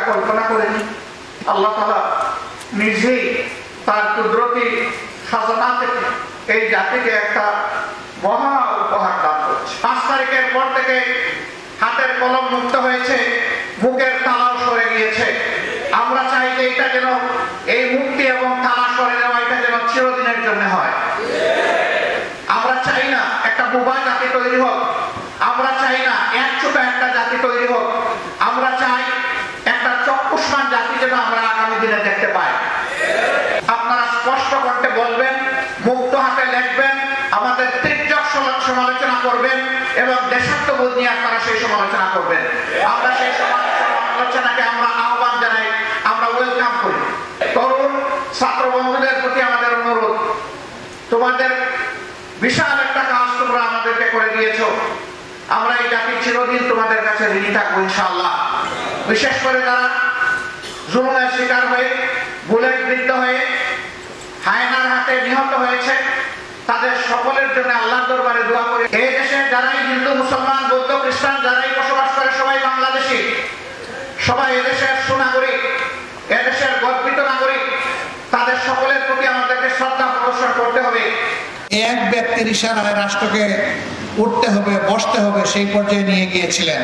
কল্পনা করেনি। আল্লাহ তাআলা নিজেই তার কুদরতি খাজানা থেকে এই জাতিকে একটা মহা উপহার দান করছে। 5 তারিখের পর থেকে হাতের কলম মুক্ত হয়েছে, মুখের তালাও সরে গিয়েছে। আমরা চাই যে এটা যেন এই মুক্তি এবং তালা সরে যাওয়া এটা যেন চিরদিনের জন্য হয়। আমরা চাই না একটা বোবা জাতি তৈরি হোক, আমরা চাই না একচোটা একটা জাতি তৈরি হোক, আমরা চাই একটা চক্ষুষ্মান জাতি যেন আমরা আগামী দিনে দেখতে পাই। আপনারা স্পষ্ট কণ্ঠে বলবেন, মুক্ত হাতে লিখবেন, আমাদের তীর্যক সমালোচনা করবেন এবং দেশাত্মবোধ নিয়ে আপনারা সেই সমালোচনা করবেন। আমরা সেই সমালোচনাকে আমরা আহ্বান জানাই, আমরা ওয়েলকাম করি। তরুণ ছাত্র বন্ধুদের প্রতি আমাদের অনুরোধ, তোমাদের বিশাল একটা কাজ তোমরা আমাদেরকে করে দিয়েছো। আমরা এই জাতি চিরদিন তোমাদের কাছে ঋণী থাকবো ইনশাআল্লাহ। বিশেষ করে যারা জুলুমের শিকার হয়ে, বুলেট বিদ্ধ হয়ে, হায়নার হাতে নিহত হয়েছে, তাদের সকলের জন্য আল্লাহর দরবারে দোয়া করি। এই দেশে যারাই হিন্দু, মুসলমান, বৌদ্ধ, খ্রিস্টান যারাই বসবাস করে সবাই বাংলাদেশী, সবাই এদেশের সুনাগরিক, এদেশের গর্বিত নাগরিক, তাদের সকলের প্রতি আমাদেরকে শ্রদ্ধা প্রদর্শন করতে হবে। এক ব্যক্তির ইশারায় রাষ্ট্রকে উঠতে হবে, বসতে হবে সেই পর্যায়ে নিয়ে গিয়েছিলেন।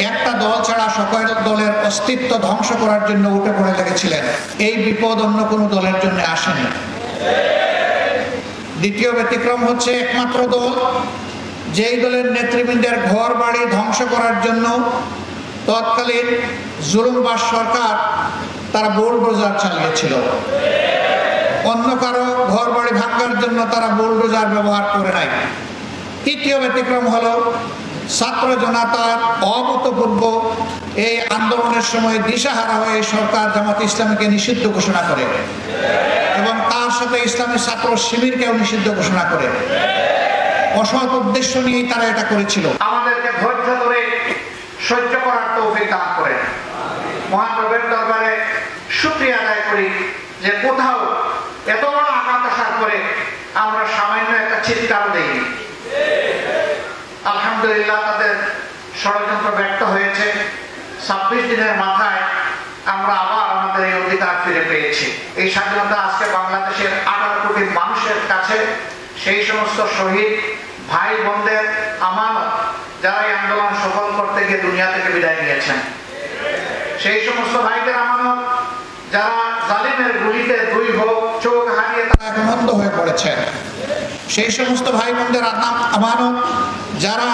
একটা দল ছাড়া সকল দলের অস্তিত্ব ধ্বংস করার জন্য উঠে পড়ে লেগেছিলেন। এই বিপদ অন্য কোনো দলের জন্য আসেনি। দ্বিতীয় ব্যতিক্রম হচ্ছে একমাত্র দল যেই দলের নেতৃবৃন্দের ঘর বাড়ি ধ্বংস করার জন্য তৎকালীন জুলুমবাজ সরকার তারা বুলডোজার চালিয়েছিল। অন্য কারো ঘর বাড়ি ভাঙার জন্য তারা বুলডোজার ব্যবহার করে নাই। তৃতীয় ব্যতিক্রম হলো ছাত্র জনতার অভূতপূর্ব এই আন্দোলনের সময় দিশাহারা হয়ে সরকার জামাত ইসলামীকে নিষিদ্ধ ঘোষণা করে এবং তার সাথে ইসলামী ছাত্র শিবিরকেও নিষিদ্ধ ঘোষণা করে। অসৎ উদ্দেশ্য নিয়েই তারা এটা করেছিল। আমাদেরকে ধৈর্য ধরে সহ্য করার তৌফিক দান করেন। মহান রবের দরবারে শুকরিয়া আদায় করি যে কোথাও এত বড় আঘাত আসার পরে আমরা সামান্য একটা চিৎকার দেইনি। আলহামদুলিল্লাহ তাদের ষড়যন্ত্র ব্যর্থ হয়েছে। 26 দিনের মাথায় আমরা আবার আমাদের এই অধিকার ফিরে পেয়েছি। এই স্বাধীনতা আজকে বাংলাদেশের 18 কোটি মানুষের কাছে সেই সমস্ত শহীদ ভাই বোনদের আমানত যারা এই আন্দোলন সফল করতে গিয়ে দুনিয়া থেকে বিদায় নিয়েছেন, সেই সমস্ত ভাইদের আমানত যারা জালিমের গুলিতে 2 চোখ হারিয়ে তারা এখন অন্ধ হয়ে পড়েছেন, সেই সমস্ত ভাই বোনদের আমানত যারা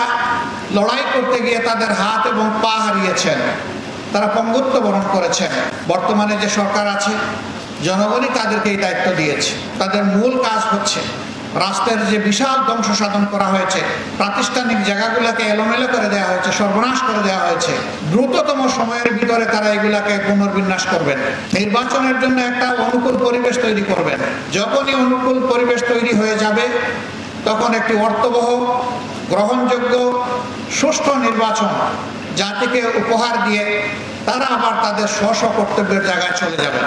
লড়াই করতে গিয়ে তাদের হাত এবং পা হারিয়েছেন, তারা পঙ্গুত্ব বরণ করেছেন। বর্তমানে যে সরকার আছে জনগণই তাদেরকে এই দায়িত্ব দিয়েছে। তাদের মূল কাজ হচ্ছে রাষ্ট্রের যে বিশাল ধ্বংস সাধন করা হয়েছে, প্রাতিষ্ঠানিক জায়গাগুলোকে এলোমেলো করে দেওয়া হয়েছে, সর্বনাশ করে দেওয়া হয়েছে, দ্রুততম সময়ের ভিতরে তারা এগুলাকে পুনর্বিন্যাস করবেন। নির্বাচনের জন্য একটা অনুকূল পরিবেশ তৈরি করবেন। যখনই অনুকূল পরিবেশ তৈরি হয়ে যাবে তখন একটি অর্থবহ, গ্রহণযোগ্য, সুষ্ঠু নির্বাচন জাতিকে উপহার দিয়ে তারা আবার তাদের স্ব কর্তব্যের জায়গায় চলে যাবে।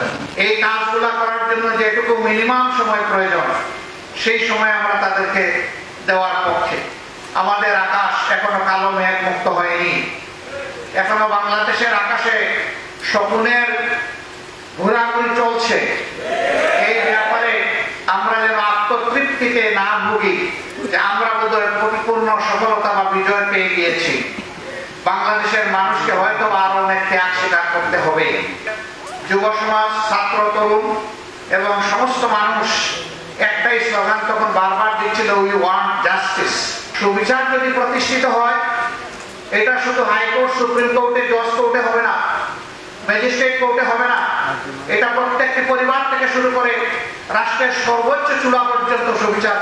এই কাজগুলো করার জন্য যেটুকু মিনিমাম সময় প্রয়োজন সেই সময় আমরা তাদেরকে দেওয়ার পক্ষে। আমাদের আকাশ এখনো কালো মেঘ মুক্ত হয়নি। এখনো বাংলাদেশের আকাশে স্বপ্নের ঘোরাঘুরি চলছে। এই ব্যাপারে আমরা যেন আত্মতৃপ্তিতে না ভুগি যে আমরা বোধহয় পরিপূর্ণ সফলতা বা বিজয় পেয়ে গিয়েছি। বাংলাদেশের মানুষকে হয়তো আরো অনেক ত্যাগ স্বীকার করতে হবে। যুব সমাজ, ছাত্র, তরুণ এবং সমস্ত মানুষ একটাই স্লোগান তখন বারবার দিচ্ছিল, উই ওয়ান্ট জাস্টিস। সুবিচার যদি প্রতিষ্ঠিত হয় এটা শুধু হাইকোর্ট, সুপ্রিম কোর্টে, জজ কোর্টে হবে না, ম্যাজিস্ট্রেট কোর্টে হবে না, এটা প্রত্যেকটি পরিবার থেকে শুরু করে রাষ্ট্রের সর্বোচ্চ চূড়া পর্যন্ত সুবিচার